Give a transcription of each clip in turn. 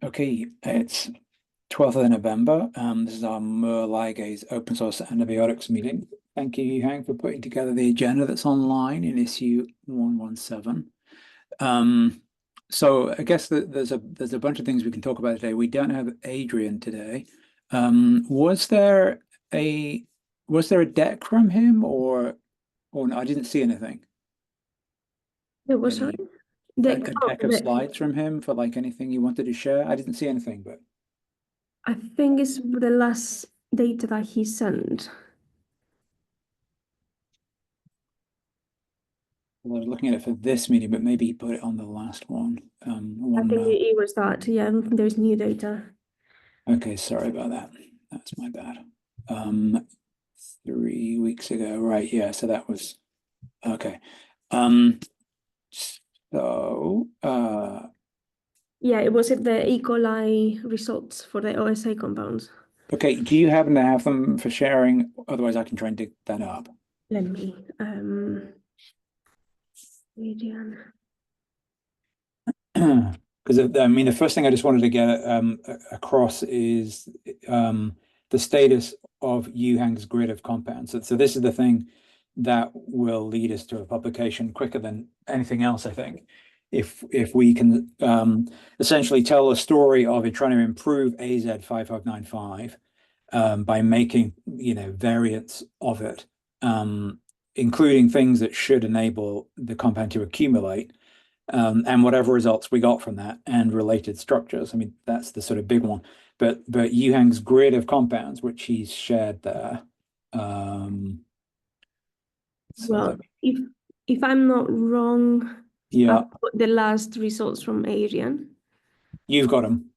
Okay, it's 12th of November. This is our Mur Ligases Open Source Antibiotics meeting. Thank you, Yuhang, for putting together the agenda that's online in issue 117. So I guess there's a bunch of things we can talk about today. We don't have Adrian today. Was there a deck from him or no, I didn't see anything. It was A deck of slides from him for like anything you wanted to share? I didn't see anything, but I think it's the last data that he sent. Well, I was looking at it for this meeting, but maybe he put it on the last one. I think it was that. Yeah, I don't think there's new data. Okay, sorry about that. That's my bad. 3 weeks ago, right? Yeah, so that was okay. Yeah, it was the E. coli results for the OSA compounds. Okay, do you happen to have them for sharing? Otherwise, I can try and dig that up. Let me, Adrian. Because I mean, the first thing I just wanted to get across is the status of Yuhang's grid of compounds. So this is the thing that will lead us to a publication quicker than anything else, I think. If we can essentially tell a story of it trying to improve AZ5595 by making variants of it, including things that should enable the compound to accumulate. And whatever results we got from that and related structures. I mean, that's the sort of big one. But Yuhang's grid of compounds, which he's shared there. Well, if I'm not wrong, yeah, I've got the last results from Adrian. You've got them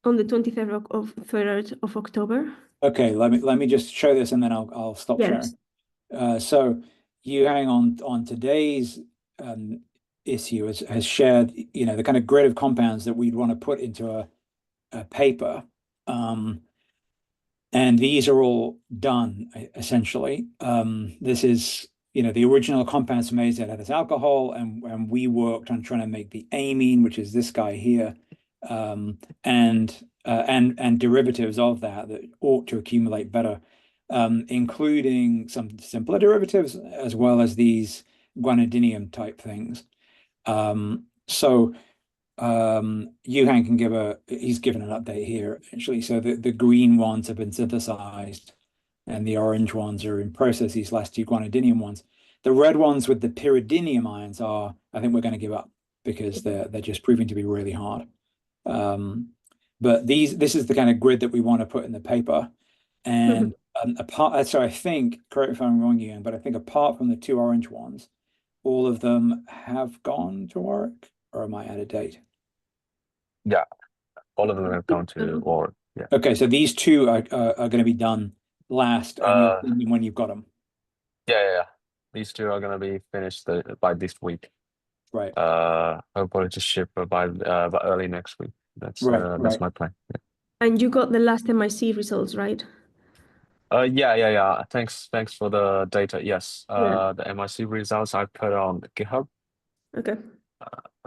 on the 3rd of October. Okay, let me just show this and then I'll stop sharing. So Yuhang on today's issue has shared, the kind of grid of compounds that we'd want to put into a paper. And these are all done essentially. This is, the original compounds from AZ had this alcohol, and we worked on trying to make the amine, which is this guy here, and derivatives of that ought to accumulate better, including some simpler derivatives as well as these guanidinium type things. Yuhang can he's given an update here actually. So the green ones have been synthesized and the orange ones are in process, these last two guanidinium ones. The red ones with the pyridinium ions I think we're going to give up because they're just proving to be really hard. But this is the kind of grid that we want to put in the paper. And so I think, correct me if I'm wrong, Yuhang, but I think apart from the two orange ones, all of them have gone to Warwick, or am I out of date? Yeah, all of them have gone to Warwick. Yeah. Okay, so these two are going to be done last, and when you've got them. Yeah. These two are going to be finished by this week. Right. Hopefully to ship by early next week. That's my plan. Yeah. And you got the last MIC results, right? Yeah. Thanks for the data. Yes. The MIC results I put on GitHub. Okay.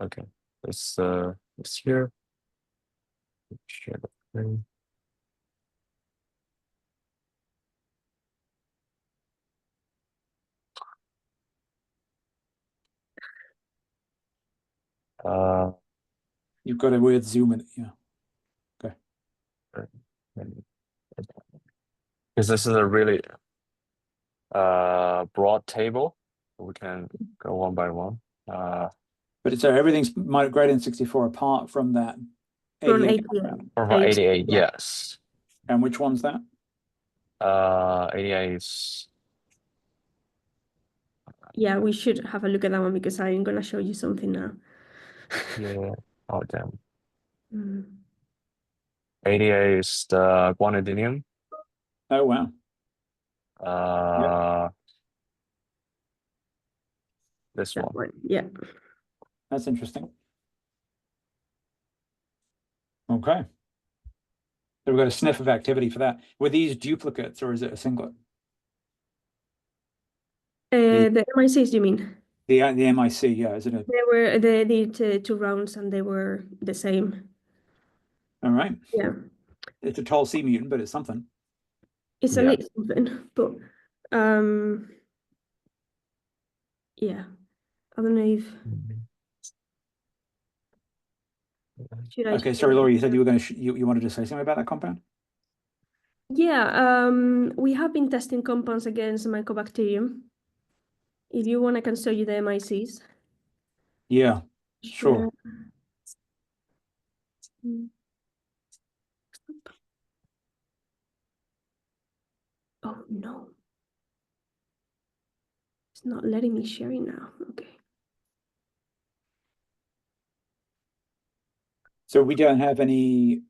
Okay. It's here. Share the screen. You've got a weird zoom in it, yeah. Okay. Because this is a really broad table. We can go one by one. But it's everything's greater than 64 apart from that 88. From 88, yes. And which one's that? 88 is... Yeah, we should have a look at that one because I'm going to show you something now. Yeah. Oh, damn. 88 is the guanidinium. Oh, wow. This one. Yeah. That's interesting. Okay. So we've got a sniff of activity for that. Were these duplicates or is it a singlet? The MICs, you mean? The MIC, yeah. Is it They did 2 rounds and they were the same. All right. Yeah, It's a tall C mutant, but it's something. it's a Yeah. little something, but yeah, I don't know if should I Okay, show sorry, Laura, you? you said you were going to you wanted to say something about that compound? Yeah, we have been testing compounds against Mycobacterium. If you want, I can show you the MICs. Yeah, sure. Mm. Oh no, it's not letting me share it now. Okay. So we don't have any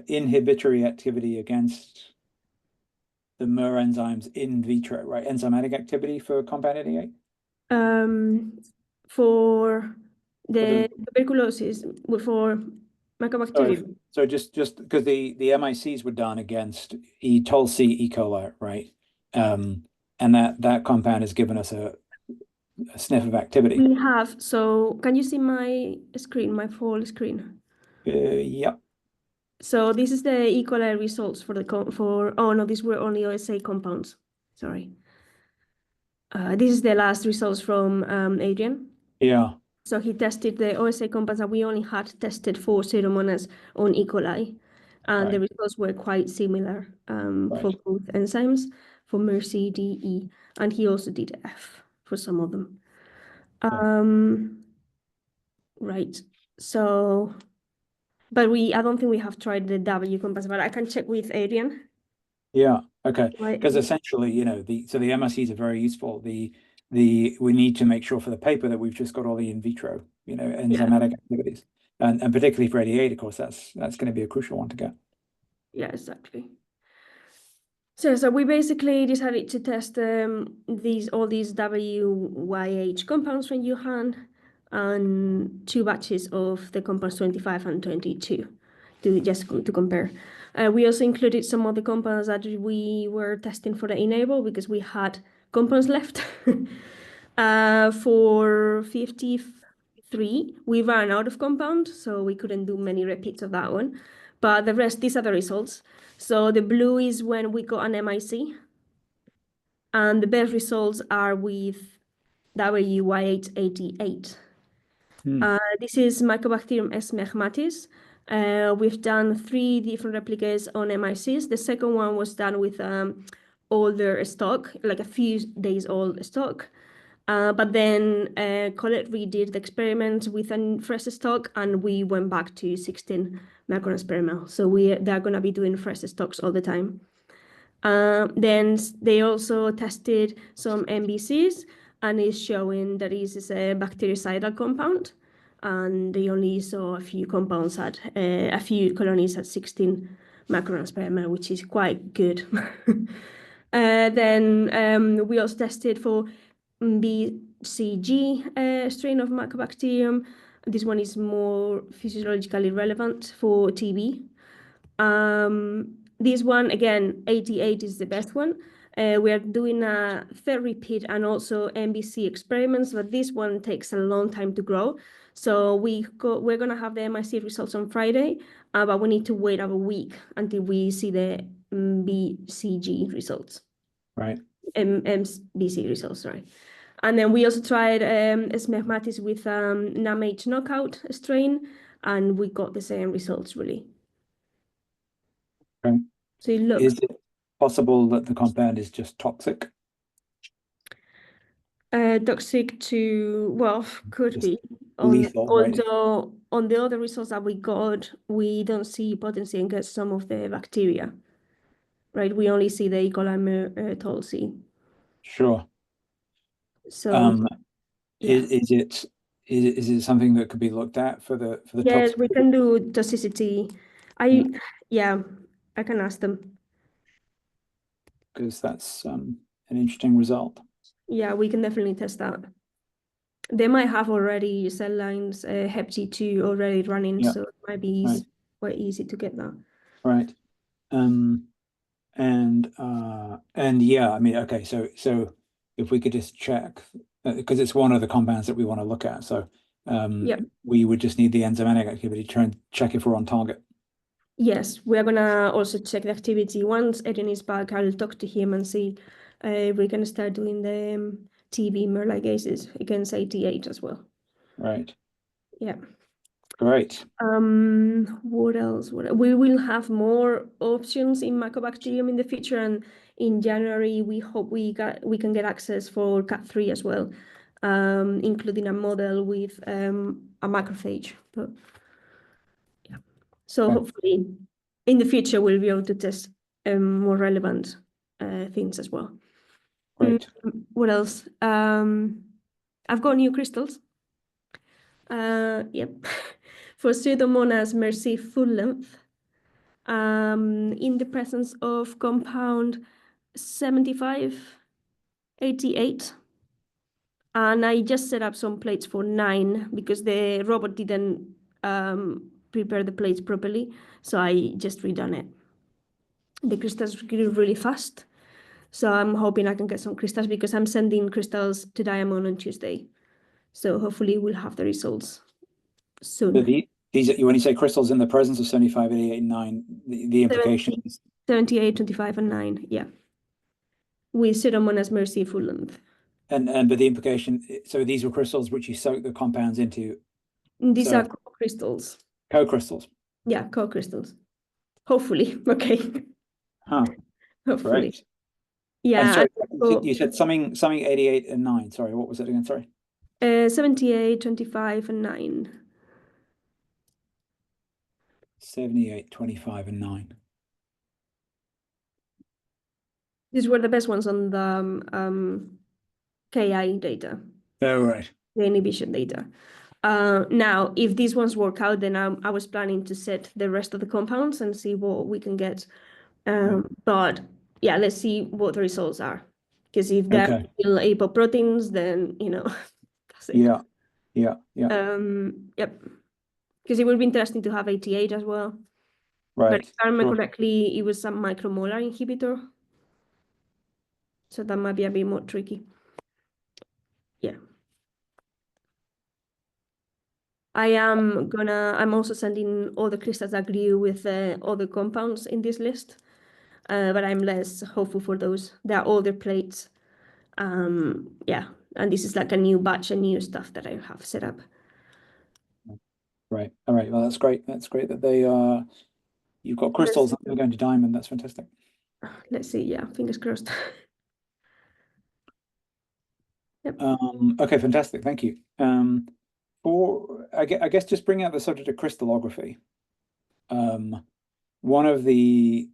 inhibitory activity against the Mur enzymes in vitro, right? Enzymatic activity for compound 88? For the the- tuberculosis, for Mycobacterium. So just because the MICs were done against E. tolsi E. coli, right? And that compound has given us a sniff of activity. We have, so can you see my screen, my full screen? Yep. So this is the E. coli results for oh no, these were only OSA compounds. Sorry. This is the last results from Adrian. Yeah. So he tested the OSA compounds that we only had tested for Pseudomonas on E. coli. And the Right. results were quite similar Right. for both enzymes, for Mur C, D, E, and he also did F for some of them. Right. So, but I don't think we have tried the W compounds, but I can check with Adrian. Yeah. Okay. Right. Because essentially, you know, the MSCs are very useful. We need to make sure for the paper that we've just got all the in vitro, you know, enzymatic activities, and particularly for 88, of course, that's going to be a crucial one to get. Yeah, exactly. So we basically decided to test all these WYH compounds from Yuhang and 2 batches of the compounds 25 and 22 to compare. We also included some of the compounds that we were testing for the enable because we had compounds left. For 53, we ran out of compound, so we couldn't do many repeats of that one. But the rest, these are the results. So the blue is when we got an MIC. And the best results are with WY888. This is Mycobacterium S. mechmatis. We've done 3 different replicas on MICs. The second one was done with older stock, like a few days old stock. But then Colette redid the experiment with a fresh stock, and we went back to 16 microns per ml. So they're going to be doing fresh stocks all the time. Then they also tested some MBCs, and it's showing that this is a bactericidal compound. And they only saw a few compounds at a few colonies at 16 microns per ml, which is quite good. Then we also tested for BCG strain of Mycobacterium. This one is more physiologically relevant for TB. This one, again, 88 is the best one. We are doing a third repeat and also MBC experiments, but this one takes a long time to grow. So we're going to have the MIC results on Friday, but we need to wait a week until we see the BCG results. Right. MBC results, sorry. And then we also tried smegmatis with NAMH knockout strain, and we got the same results, really. Okay. So it looks... Is it possible that the compound is just toxic? Toxic to, well, could Just be. lethal, right? Although on the other results that we got, we don't see potency against some of the bacteria, right? We only see the E. coli tolsi. Sure. So yeah. Is it something that could be looked at for the Yes, toxic? we can do toxicity. Yeah, I can ask them. Because that's an interesting result. Yeah, we can definitely test that. They might have already cell lines Hep G2 already running, Yeah. so it might be quite easy to get that. Right. And yeah, I mean, okay, so if we could just check, because it's one of the compounds that we want to look at, so Yep. we would just need the enzymatic activity to try and check if we're on target. Yes, we are gonna also check the activity. Once Adrian is back, I'll talk to him and see if we can start doing the TB Mur Ligases against 88 as well. Right. Yeah. Great. What else? We will have more options in Mycobacterium in the future, and in January we hope we can get access for Cat3 as well, including a model with a macrophage. But yeah, so Okay. hopefully in the future we'll be able to test more relevant things as well. Great. What else? I've got new crystals. Yep. For Pseudomonas mercy full length, in the presence of compound 7588. And I just set up some plates for 9 because the robot didn't prepare the plates properly. So I just redone it. The crystals grew really fast. So I'm hoping I can get some crystals because I'm sending crystals to Diamond on Tuesday. So hopefully we'll have the results soon. So these, when you say crystals in the presence of 75, 88, and 9, the implication is 78, 25, and 9, yeah. With Pseudomonas mercy full length. but the implication, so these were crystals which you soak the compounds into. These are co-crystals. Co-crystals. Yeah, co-crystals. Hopefully, okay. Huh. Hopefully. Great. Yeah. Sorry, you said something 88 and 9. Sorry, what was it again? Sorry. 78, 25, and 9. 78, 25, and 9. These were the best ones on the KI data. Oh, right. The inhibition data. Now, if these ones work out, then I was planning to set the rest of the compounds and see what we can get. But yeah, let's see what the results are. Because if they're still apoproteins, then, that's it. Yeah. Yep. Because it would be interesting to have 88 as well. Right. But if I remember correctly, it was some micromolar inhibitor. So that might be a bit more tricky. Yeah. I'm also sending all the crystals that grew with other compounds in this list. But I'm less hopeful for those. They're older plates. Yeah. And this is like a new batch and new stuff that I have set up. Right. All right. Well, that's great. That's great that you've got crystals that are going to diamond. That's fantastic. Let's see. Yeah. Fingers crossed. Yep. Okay, fantastic. Thank you. I guess just bring out the subject of crystallography. One of the,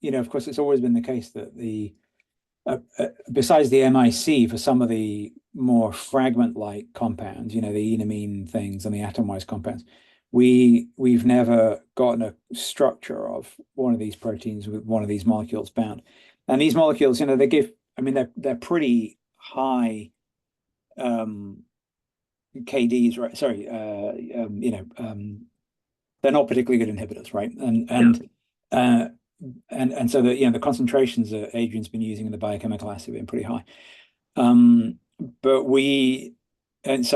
of course, it's always been the case that besides the MIC for some of the more fragment-like compounds, the enamine things and the atomized compounds, we've never gotten a structure of one of these proteins with one of these molecules bound. And these molecules, they give, they're pretty high KDs, right? Sorry, they're not particularly good inhibitors, right? And so the concentrations that Adrian's been using in the biochemical assay have been pretty high. So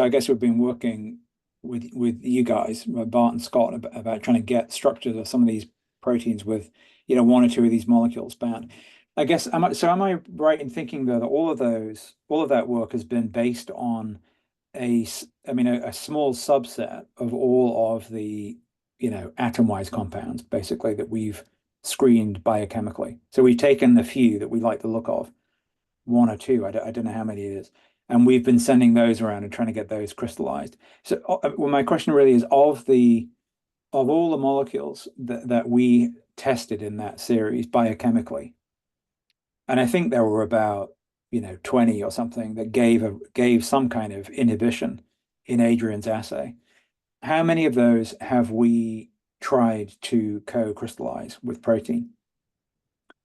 I guess we've been working with you guys, Bart and Scott, about trying to get structures of some of these proteins with one or two of these molecules bound. I guess am I right in thinking though that all of that work has been based on a small subset of all of the atomized compounds basically that we've screened biochemically. So we've taken the few that we like the look of, one or two, I don't know how many it is, and we've been sending those around and trying to get those crystallized. So well, my question really is of all the molecules that we tested in that series biochemically, and I think there were about 20 or something that gave some kind of inhibition in Adrian's assay. How many of those have we tried to co-crystallize with protein?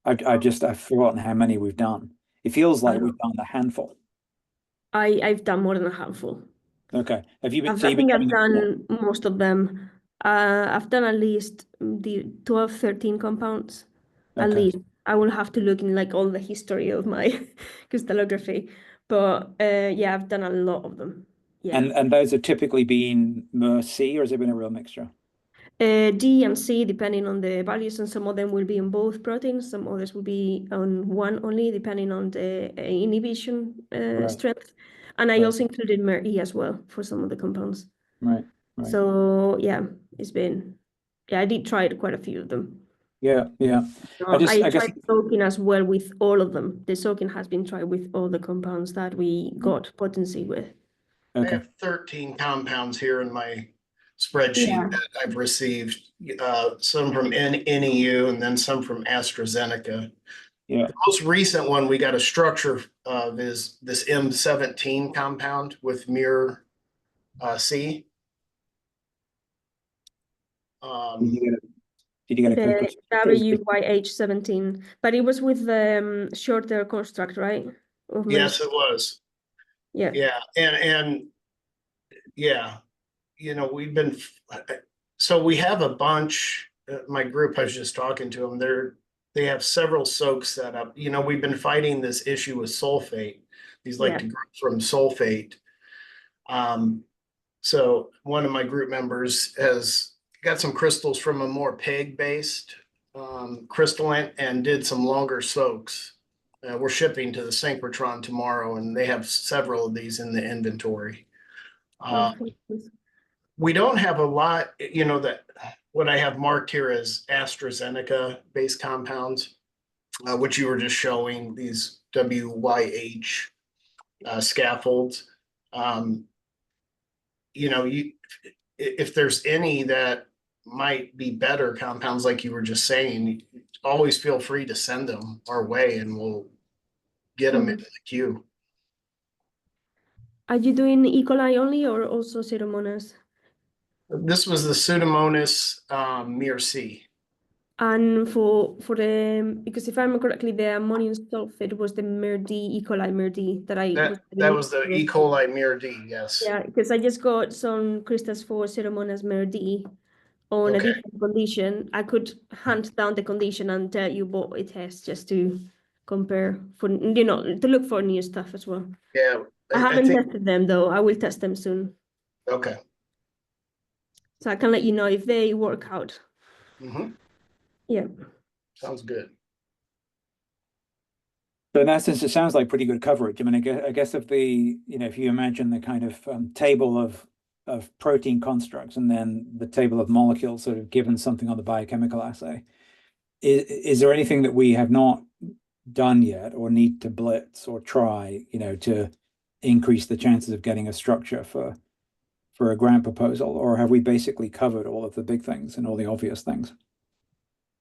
I've forgotten how many we've done. It feels like we've done a handful. I've done more than a handful. Okay. Have you been? I think I've done most of them. I've done at least the 12, 13 compounds. At least. I will have to look in like all the history of my crystallography. But yeah, I've done a lot of them. Yeah. And those have typically been Mur C, or has it been a real mixture? D and C, depending on the values, and some of them will be on both proteins, some others will be on one only, depending on the inhibition strength. And I also included Mur E as well for some of the compounds. Right. So yeah, I did try quite a few of them. Yeah. I tried soaking as well with all of them. The soaking has been tried with all the compounds that we got potency with. Okay. I have 13 compounds here in my spreadsheet that I've received, some from NEU and then some from AstraZeneca. Yeah. The most recent one we got a structure of is this M17 compound with Mur C. Did you get a WYH17, but it was with the shorter construct, right? Yes, it was. Yeah. Yeah. And yeah, we've been, so we have a bunch, my group, I was just talking to them, they have several soaks set up. We've been fighting this issue with sulfate. These like to grow from sulfate. So one of my group members has got some crystals from a more PEG-based crystalline and did some longer soaks. We're shipping to the synchrotron tomorrow, and they have several of these in the inventory. We don't have a lot, that what I have marked here as AstraZeneca-based compounds, which you were just showing, these WYH scaffolds. If there's any that might be better compounds, like you were just saying, always feel free to send them our way and we'll get them into the queue. Are you doing E. coli only or also Pseudomonas? This was the Pseudomonas Mur C. And for the, because if I remember correctly, the ammonium sulfate was the Mur D, E. coli Mur D that was the E. coli Mur D, yes. Yeah, because I just got some crystals for Pseudomonas Mur D on a different condition. I could hunt down the condition and tell you what it has just to compare for, to look for new stuff as well. Yeah. I haven't tested them though. I will test them soon. Okay. So I can let you know if they work out. Yeah. Sounds good. So in that sense, it sounds like pretty good coverage. I mean, I guess if if you imagine the kind of table of protein constructs and then the table of molecules sort of given something on the biochemical assay, is there anything that we have not done yet or need to blitz or try, to increase the chances of getting a structure for a grant proposal, or have we basically covered all of the big things and all the obvious things?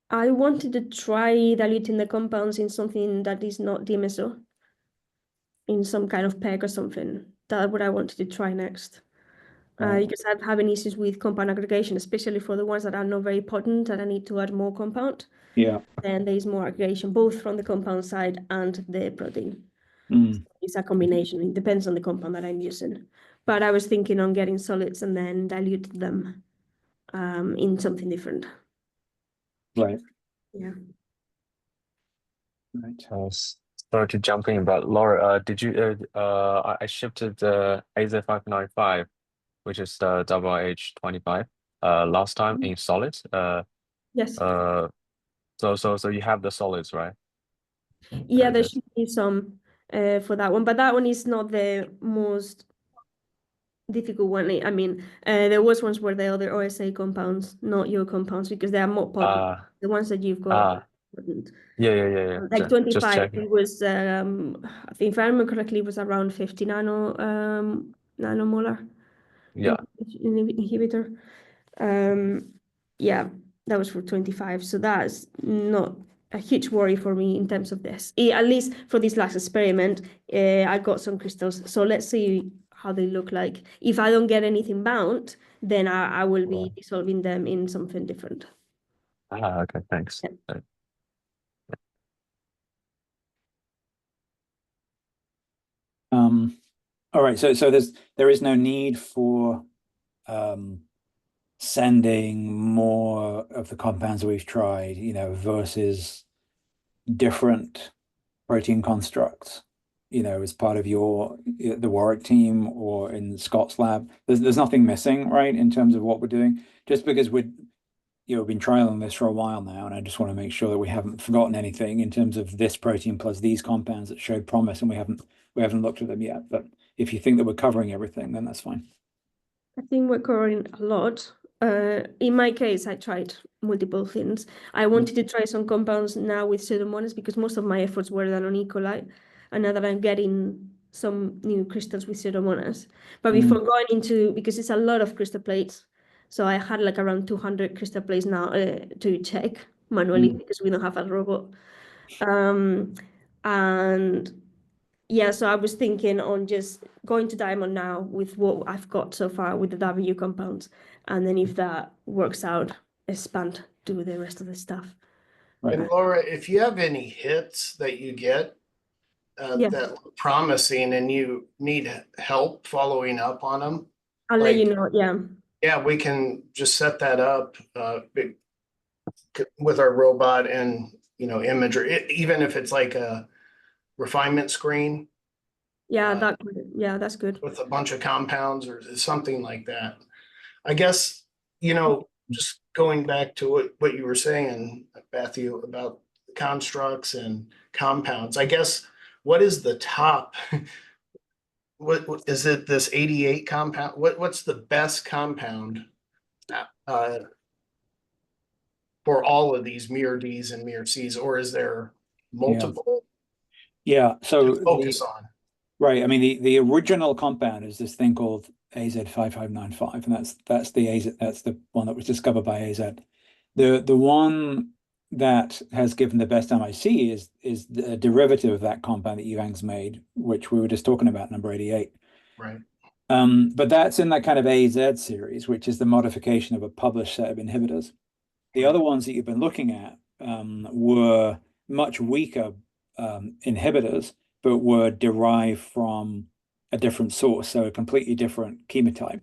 I wanted to try diluting the compounds in something that is not DMSO, in some kind of PEG or something. That's what I wanted to try next. Because I'm having issues with compound aggregation, especially for the ones that are not very potent and I need to add more compound. Yeah. Then there is more aggregation, both from the compound side and the protein. So it's a combination. It depends on the compound that I'm using. But I was thinking on getting solids and then dilute them in something different. Right. Yeah. Right. Sorry to jump in, but Laura, did you? I shifted the AZ595, which is the WH25, last time in solids. Yes. So you have the solids, right? Yeah, there should be some for that one, but that one is not the most difficult one. I mean, there was ones where the other OSA compounds, not your compounds, because they are more potent. The ones that you've got. Yeah. Like 25, it was, I think if I remember correctly, it was around 50 nanomolar. Yeah. Inhibitor. Yeah, that was for 25. So that's not a huge worry for me in terms of this. At least for this last experiment, I got some crystals. So let's see how they look like. If I don't get anything bound, then I will be dissolving them in something different. Okay, thanks. Yeah. All right, so there is no need for sending more of the compounds that we've tried, versus different protein constructs, as part of the Warwick team or in Scott's lab. There's nothing missing, right, in terms of what we're doing, just because been trialing this for a while now, and I just want to make sure that we haven't forgotten anything in terms of this protein plus these compounds that showed promise, and we haven't looked at them yet. But if you think that we're covering everything, then that's fine. I think we're covering a lot. In my case, I tried multiple things. I wanted to try some compounds now with Pseudomonas because most of my efforts were done on E. coli, and now that I'm getting some new crystals with Pseudomonas. But before going into, because it's a lot of crystal plates, so I had like around 200 crystal plates now to check manually because we don't have a robot. And yeah, so I was thinking on just going to Diamond now with what I've got so far with the W compounds. And then if that works out, expand to the rest of the stuff. Right. And Laura, if you have any hits that you get that look promising and you need help following up on them, I'll let you know, yeah. Yeah, we can just set that up with our robot and, image, or even if it's like a refinement screen. Yeah, that's good. With a bunch of compounds or something like that. I guess, just going back to what you were saying, Matthew, about constructs and compounds, I guess, what is the top? What is it, this 88 compound? What's the best compound for all of these Mur Ds and Mur Cs, or is there multiple? Yeah, so to focus on. Right. I mean, the original compound is this thing called AZ5595, and that's the one that was discovered by AZ. The one that has given the best MIC is the derivative of that compound that Yuhang's made, which we were just talking about, number 88. Right. But that's in that kind of AZ series, which is the modification of a published set of inhibitors. The other ones that you've been looking at were much weaker inhibitors, but were derived from a different source, so a completely different chemotype.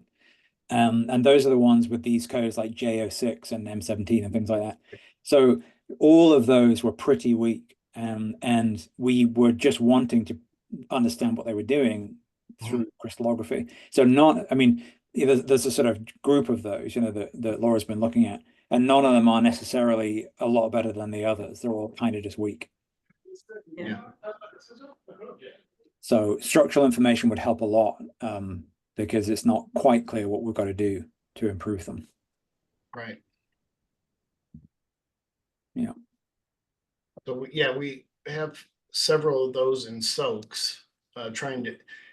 And those are the ones with these codes like J06 and M17 and things like that. So all of those were pretty weak, and we were just wanting to understand what they were doing through crystallography. So there's a sort of group of those, that Laura's been looking at, and none of them are necessarily a lot better than the others. They're all kind of just weak. Yeah. So structural information would help a lot because it's not quite clear what we've got to do to improve them. Right. Yeah. So we have several of those in soaks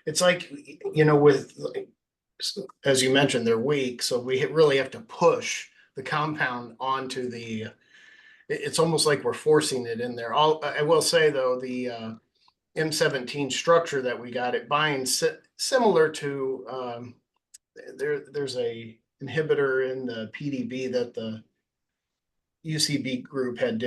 it's like, with, as you mentioned, they're weak. So we really have to push the compound onto it's almost like we're forcing it in there. I will say though, the M17 structure that we got, it binds similar to there's a inhibitor in the PDB that the UCB group had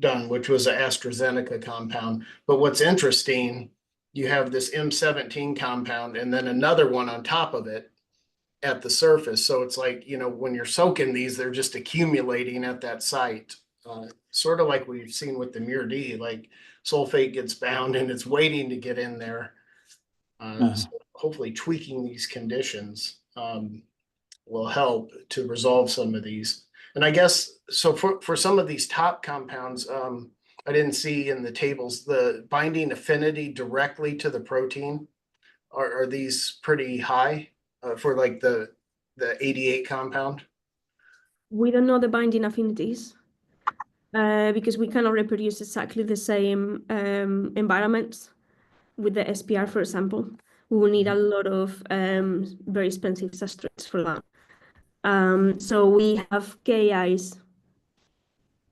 done, which was an AstraZeneca compound. But what's interesting, you have this M17 compound and then another one on top of it at the surface. So it's like, when you're soaking these, they're just accumulating at that site. Sort of like we've seen with the Mur D, like sulfate gets bound and it's waiting to get in there. So hopefully tweaking these conditions will help to resolve some of these. And I guess, so for some of these top compounds, I didn't see in the tables, the binding affinity directly to the protein. Are these pretty high for like the 88 compound? We don't know the binding affinities. Because we cannot reproduce exactly the same environments with the SPR, for example. We will need a lot of very expensive substrates for that. So we have KIs,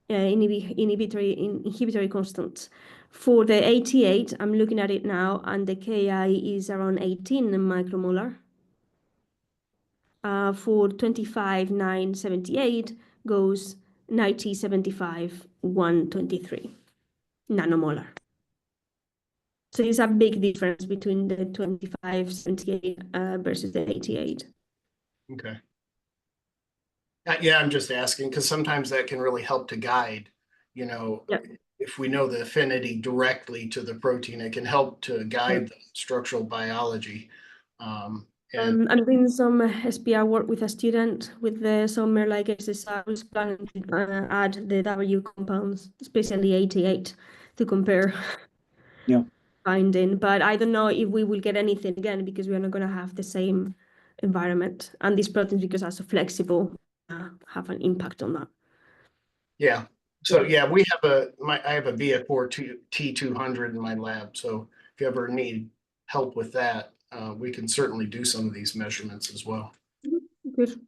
inhibitory constants. For the 88, I'm looking at it now, and the KI is around 18 micromolar. For 25, 9, 78 goes 90, 75, 123 nanomolar. So there's a big difference between the 25, 78 versus the 88. Okay. Yeah, I'm just asking because sometimes that can really help to guide, if we know the affinity directly to the protein, it can help to guide the structural biology. And I'm doing some SPR work with a student with some Mur Ligases. I was planning to add the W compounds, especially 88, to compare Yeah. binding. But I don't know if we will get anything again because we are not going to have the same environment. And these proteins, because are so flexible, have an impact on that. yeah, so yeah, we have I have a BF4 T200 in my lab. So if you ever need help with that, we can certainly do some of these measurements as well. Good.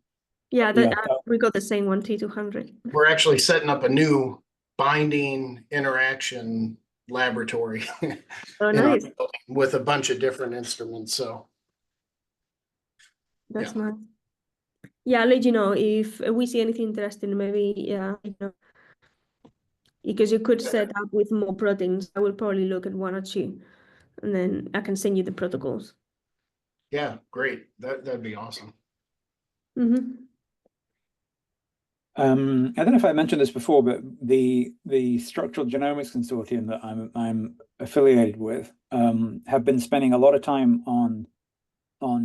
Yeah, Yeah. we got the same one, T200. We're actually setting up a new binding interaction laboratory Oh, in our nice. building with a bunch of different instruments. So That's nice. Yeah, I'll let you know if we see anything interesting. Maybe, yeah, you know, because you could set up with more proteins. I will probably look at one or two, and then I can send you the protocols. yeah, great. That'd be awesome. Mm-hmm. I don't know if I mentioned this before, but the Structural Genomics Consortium that I'm affiliated with have been spending a lot of time on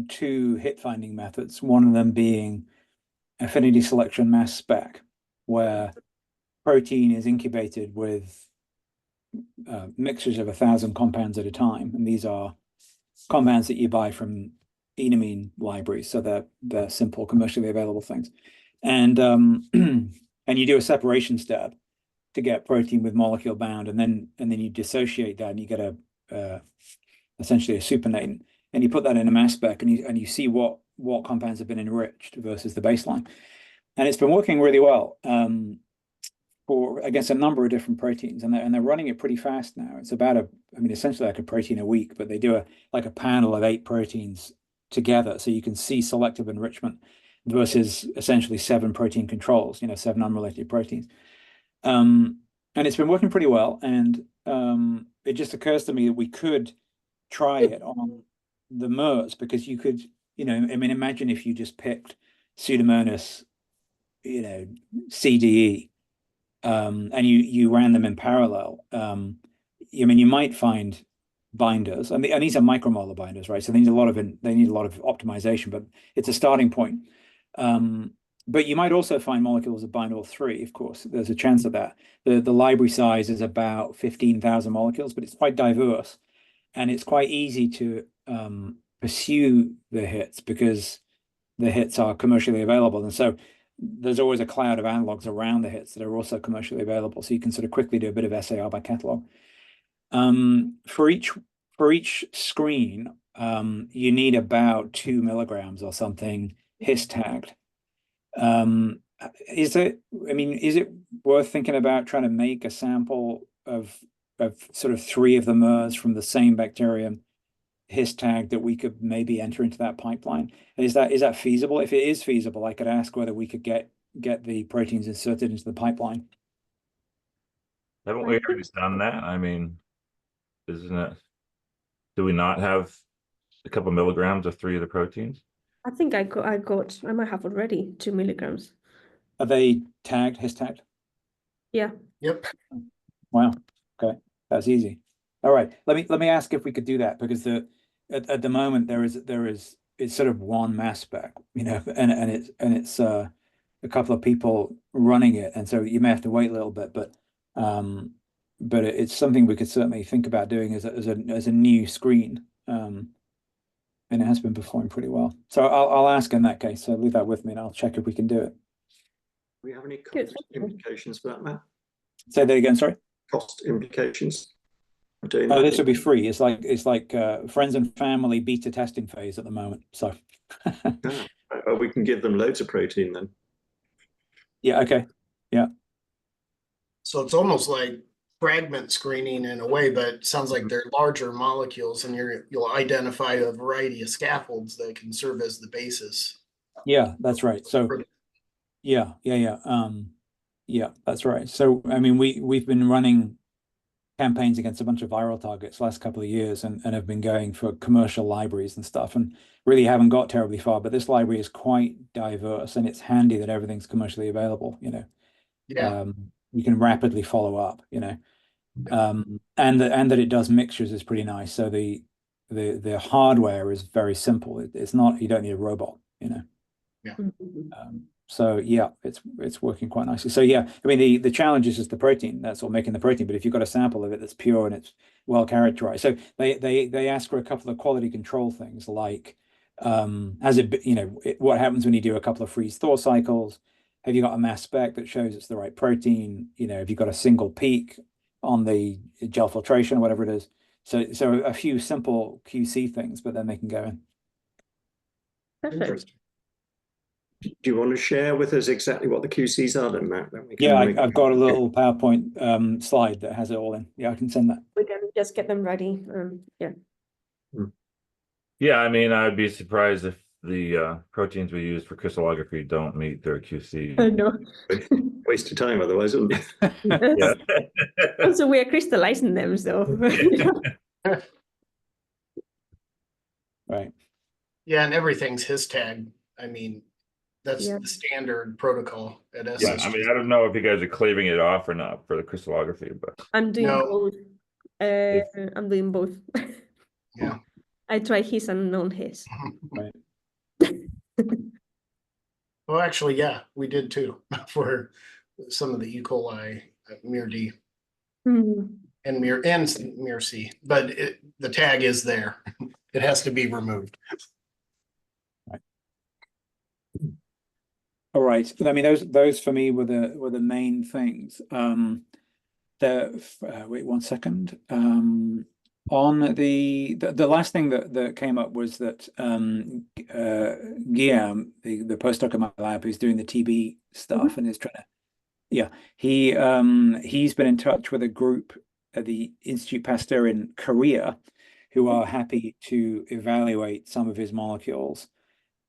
two hit finding methods. One of them being affinity selection mass spec, where protein is incubated with mixtures of 1,000 compounds at a time, and these are compounds that you buy from enamine libraries, so they're simple, commercially available things. And and you do a separation step to get protein with molecule bound, and then you dissociate that, and you get a essentially a supernatant, and you put that in a mass spec, and you see what compounds have been enriched versus the baseline, and it's been working really well for against a number of different proteins, and they're running it pretty fast now. It's about essentially like a protein a week, but they do a panel of 8 proteins together, so you can see selective enrichment versus essentially 7 protein controls, 7 unrelated proteins. And it's been working pretty well. And it just occurs to me that we could try it on the Murs, because you could, imagine if you just picked Pseudomonas, CDE, and you ran them in parallel. You might find binders, and these are micromolar binders, right? So they need a lot of optimization, but it's a starting point. But you might also find molecules that bind all 3. Of course, there's a chance of that. The library size is about 15,000 molecules, but it's quite diverse, and it's quite easy to pursue the hits because the hits are commercially available, and so there's always a cloud of analogs around the hits that are also commercially available. So you can sort of quickly do a bit of SAR by catalog. For each screen, you need about 2 milligrams or something his tagged. Is it worth thinking about trying to make a sample of sort of 3 of the MERS from the same bacterium his tag that we could maybe enter into that pipeline? Is that feasible? If it is feasible, I could ask whether we could get the proteins inserted into the pipeline. Haven't we already done that? Isn't it? Do we not have a couple milligrams of 3 of the proteins? I think I might have already 2 milligrams. Are they tagged, his tagged? Yeah. Yep. Wow. Okay, that's easy. All right. Let me ask if we could do that, because at the moment it's sort of one mass spec, and it's a couple of people running it, and so you may have to wait a little bit, but it's something we could certainly think about doing as a new screen. And it has been performing pretty well. So I'll ask in that case. So leave that with me, and I'll check if we can do it. Do we have any cost implications for that, Matt? Say that again. Sorry. Cost implications. Oh, this would be free. It's like friends and family beta testing phase at the moment. So we can give them loads of protein then. Yeah. Okay. Yeah. So it's almost like fragment screening in a way, but it sounds like they're larger molecules, and you'll identify a variety of scaffolds that can serve as the basis. Yeah, that's right. So yeah, that's right. So we've been running campaigns against a bunch of viral targets last couple of years, and have been going for commercial libraries and stuff, and really haven't got terribly far. But this library is quite diverse, and it's handy that everything's commercially available. Yeah. You can rapidly follow up. And that it does mixtures is pretty nice. So the hardware is very simple. It's not, you don't need a robot, you know. Yeah. So yeah, it's working quite nicely. So yeah, I mean the challenge is just the protein. That's all, making the protein. But if you've got a sample of it that's pure and it's well characterized, so they ask for a couple of quality control things like, what happens when you do a couple of freeze thaw cycles? Have you got a mass spec that shows it's the right protein? You know, have you got a single peak on the gel filtration, whatever it is? So a few simple QC things, but then they can go in. Perfect. Interesting. Do you want to share with us exactly what the QCs are then, Matt? Then we can I've got a little PowerPoint slide that has it all in. Yeah, I can send that. We can just get them ready. Yeah. Yeah, I mean, I'd be surprised if the proteins we use for crystallography don't meet their QC. I know. Waste of time otherwise, wouldn't it? Yeah. Also, we are crystallizing them, so. Right. Yeah, and everything's his tag. I mean, that's Yeah. the standard protocol at SSG. Yeah, I mean, I don't know if you guys are cleaving it off or not for the crystallography, but I'm doing No. both. I'm doing both. Yeah. I try his and non his. Right. Well, actually, yeah, we did too for some of the E. coli, Mur D Mhm. and Mur C, but the tag is there. It has to be removed. All right. I mean, those for me were the main things. Wait 1 second. On the last thing that came up was that Guillaume, the postdoc in my lab, who's doing the TB stuff and is trying to, yeah, he's been in touch with a group at the Institut Pasteur in Korea who are happy to evaluate some of his molecules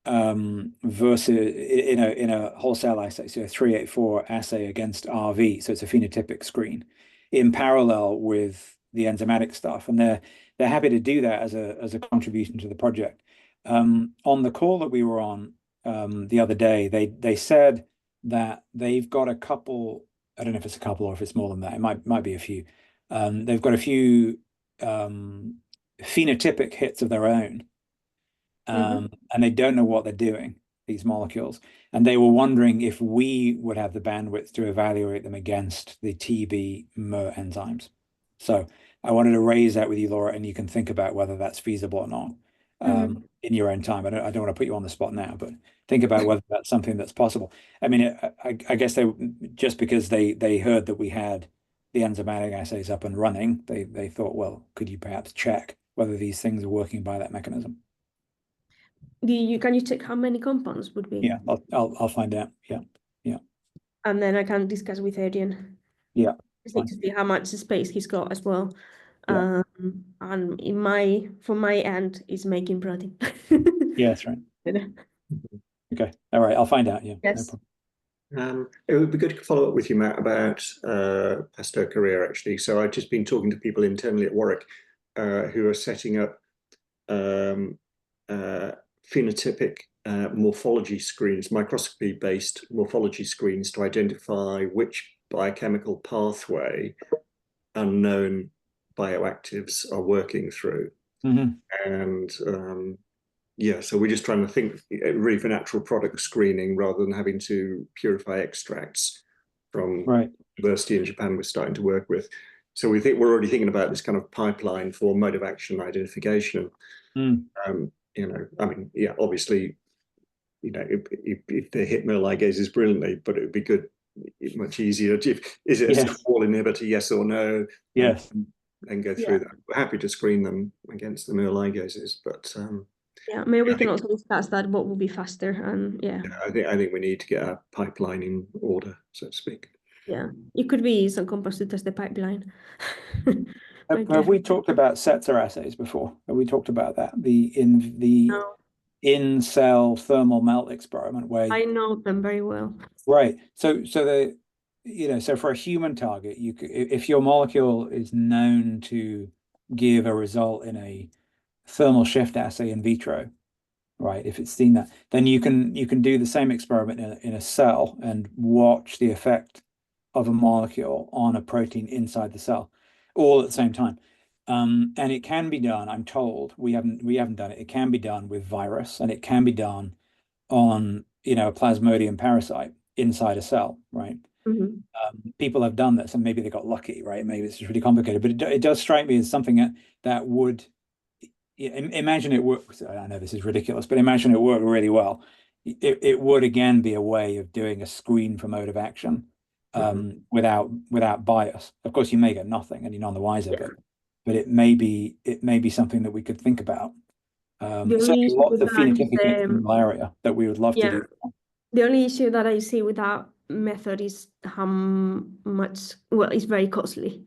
versus in a wholesale assay, so a 384 assay against RV, so it's a phenotypic screen in parallel with the enzymatic stuff, and they're happy to do that as a contribution to the project. On the call that we were on the other day, they said that they've got a couple. I don't know if it's a couple or if it's more than that. It might be a few. They've got a few phenotypic hits of their own, and they don't know what they're doing, these molecules, and they were wondering if we would have the bandwidth to evaluate them against the TB Mur enzymes. So I wanted to raise that with you, Laura, and you can think about whether that's feasible or not in your own time. I don't want to put you on the spot now, but think about whether that's something that's possible. I mean, I guess they just because they heard that we had the enzymatic assays up and running, they thought, well, could you perhaps check whether these things are working by that mechanism? Can you check how many compounds would be? Yeah, I'll find out. Yeah. And then I can discuss with Adrian. Yeah. Just need to see how much space he's got as well. Yeah. And from my end is making protein. Yeah, that's right. Okay. All right. I'll find out. Yeah. Yes. No it would be good to follow up with you, Matt, about Pasteur Korea, actually. So I've just been talking to people internally at Warwick who are setting up phenotypic morphology screens, microscopy-based morphology screens to identify which biochemical pathway unknown bioactives are working through. And so we're just trying to think really for natural product screening rather than having to purify extracts from university in Japan we're starting to work with. So we're already thinking about this kind of pipeline for mode of action identification. Obviously, if they hit Mur Ligases brilliantly, but it would be good, much easier. Is it a wall inhibitor, yes or no? Yes. And go through that. We're happy to screen them against the Mur Ligases, but maybe we can also discuss that. What will be faster? And I think we need to get a pipeline in order, so to speak. Yeah, it could be some compounds to test the pipeline. Have we talked about Setzer assays before? Have we talked about that? The in-cell thermal melt experiment where I know them very well. Right. So for a human target, if your molecule is known to give a result in a thermal shift assay in vitro, right? If it's seen that, then you can do the same experiment in a cell and watch the effect of a molecule on a protein inside the cell, all at the same time. And it can be done, I'm told, we haven't done it. It can be done with virus, and it can be done on, a Plasmodium parasite inside a cell, right? People have done this, and maybe they got lucky, right? Maybe it's just really complicated, but it does strike me as something that would, imagine it works. I know this is ridiculous, but imagine it worked really well. It would again be a way of doing a screen for mode of action, without bias. Of course, you may get nothing, and you're none the wiser, but it may be something that we could think about. Certainly lots of phenotypic malaria that we would love to do. The only issue that I see with that method is how much, well, it's very costly.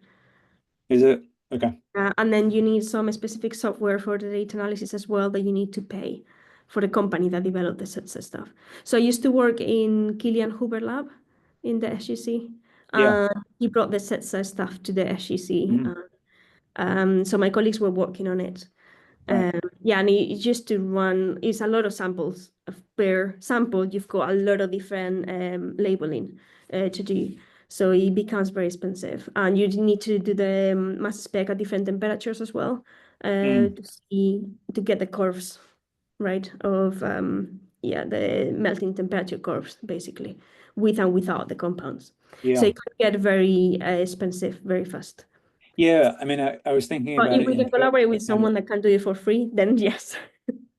Is it? Okay. And then you need some specific software for the data analysis as well that you need to pay for the company that developed the sets and stuff. So I used to work in Killian Hoover lab in the SGC. He brought the sets and stuff to the SGC. So my colleagues were working on it. And it just to run, it's a lot of samples. Per sample, you've got a lot of different labeling to do. So it becomes very expensive. And you need to do the mass spec at different temperatures as well to get the curves, right, of the melting temperature curves, basically, with and without the compounds. So it can get very expensive very fast. Yeah, I mean, I was thinking about it. If we can collaborate with someone that can do it for free, then yes.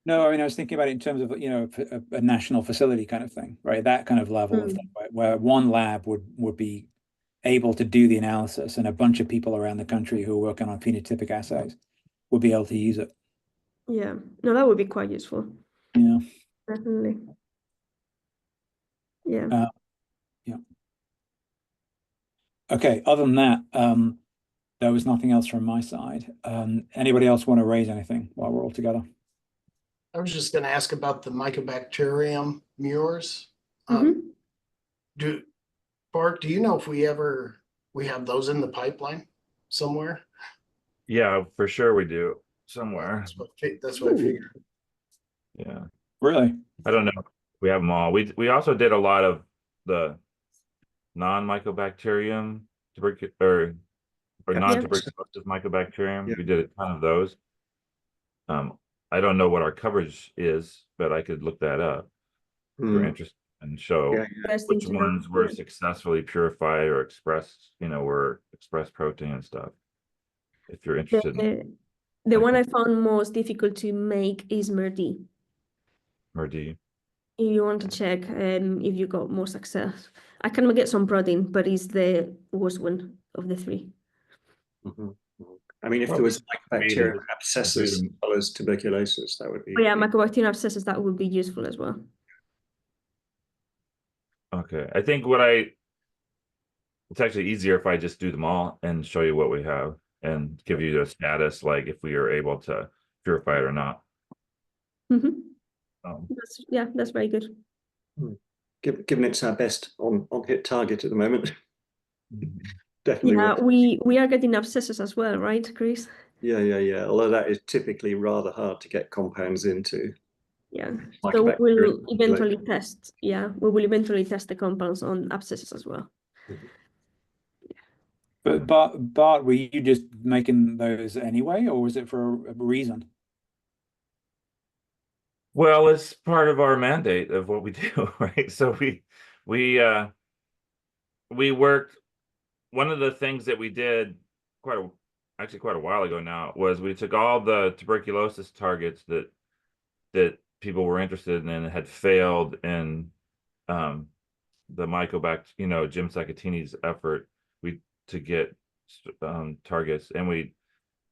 No, I mean, I was thinking about it in terms of, a national facility kind of thing, right? That kind of level of thing, right? Where one lab would be able to do the analysis, and a bunch of people around the country who are working on phenotypic assays would be able to use it. Yeah, no, that would be quite useful. Yeah, definitely. Yeah. Okay. Other than that, there was nothing else from my side. Anybody else want to raise anything while we're all together? I was just going to ask about the Mycobacterium Murs. Bart, do you know if we have those in the pipeline somewhere? Yeah, for sure we do somewhere. That's what I figured. Yeah. Really? I don't know. We have them all. We also did a lot of the non-Mycobacterium or non-tuberculosis Mycobacterium. We did a ton of those. I don't know what our coverage is, but I could look that up if you're interested and show which ones were successfully purified or expressed, were expressed protein and stuff. If you're interested. The one I found most difficult to make is MUR-D. MUR-D. If you want to check if you got more success. I can get some protein, but it's the worst one of the three. I mean, if there was Mycobacterium abscessus as well as tuberculosis, that would be. Mycobacterium abscessus, that would be useful as well. Okay, I think it's actually easier if I just do them all and show you what we have and give you the status, like if we are able to purify it or not. That's very good. Given it's our best on hit target at the moment. Definitely. Yeah, we are getting abscesses as well, right, Chris? Yeah. Although that is typically rather hard to get compounds into. Yeah. So we'll eventually test. Yeah, we will eventually test the compounds on abscesses as well. But Bart, were you just making those anyway, or was it for a reason? Well, it's part of our mandate of what we do, right? So we worked. One of the things that we did quite a while ago now was we took all the tuberculosis targets that people were interested in and had failed in the Mycobacterium, Jim Saccatini's effort to get targets, and we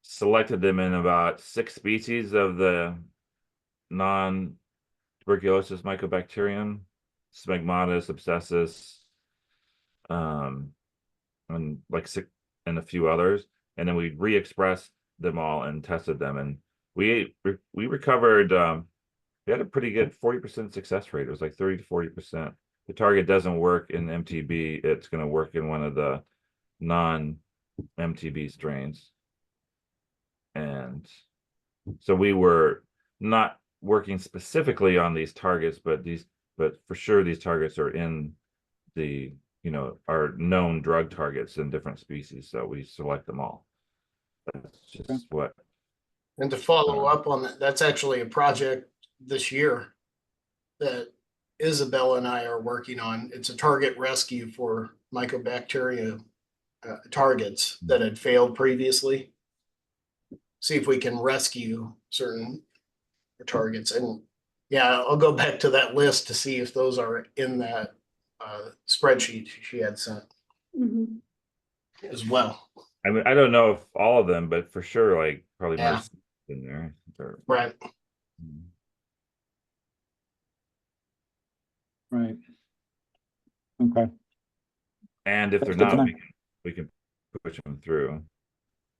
selected them in about 6 species of the non-tuberculosis Mycobacterium, Smegmatis, abscessus, and and a few others, and then we re-expressed them all and tested them, and we recovered. We had a pretty good 40% success rate. It was like 30 to 40%. The target doesn't work in MTB. It's going to work in one of the non-MTB strains, and so we were not working specifically on these targets, but for sure these targets are in the are known drug targets in different species, so we select them all. That's just what. And to follow up on that, that's actually a project this year that Isabella and I are working on. It's a target rescue for mycobacteria targets that had failed previously. See if we can rescue certain targets. And yeah, I'll go back to that list to see if those are in that spreadsheet she had sent as well. I mean, I don't know if all of them, but for sure, like probably Yeah. most in there. Right. Right. Okay. And if That's they're good to not, know. we can push them through.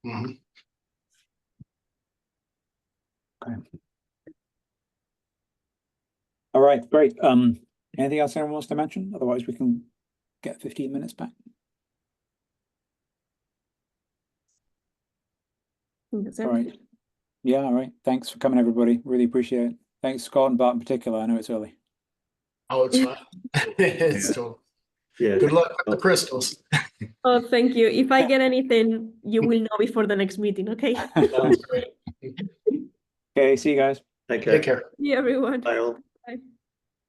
Mhm. Okay. All right, great. Anything else anyone wants to mention? Otherwise, we can get 15 minutes back. That's All right. Yeah, all right. Thanks for coming, everybody. Really appreciate it. Thanks, Scott and Bart in particular. I know it's early. Oh, it's fine. It's still Yeah. good luck with the crystals. Oh, thank you. If I get anything, you will know before the next meeting, okay? Sounds great. Okay, see you guys. Take care. Take care. See you, everyone. Bye all.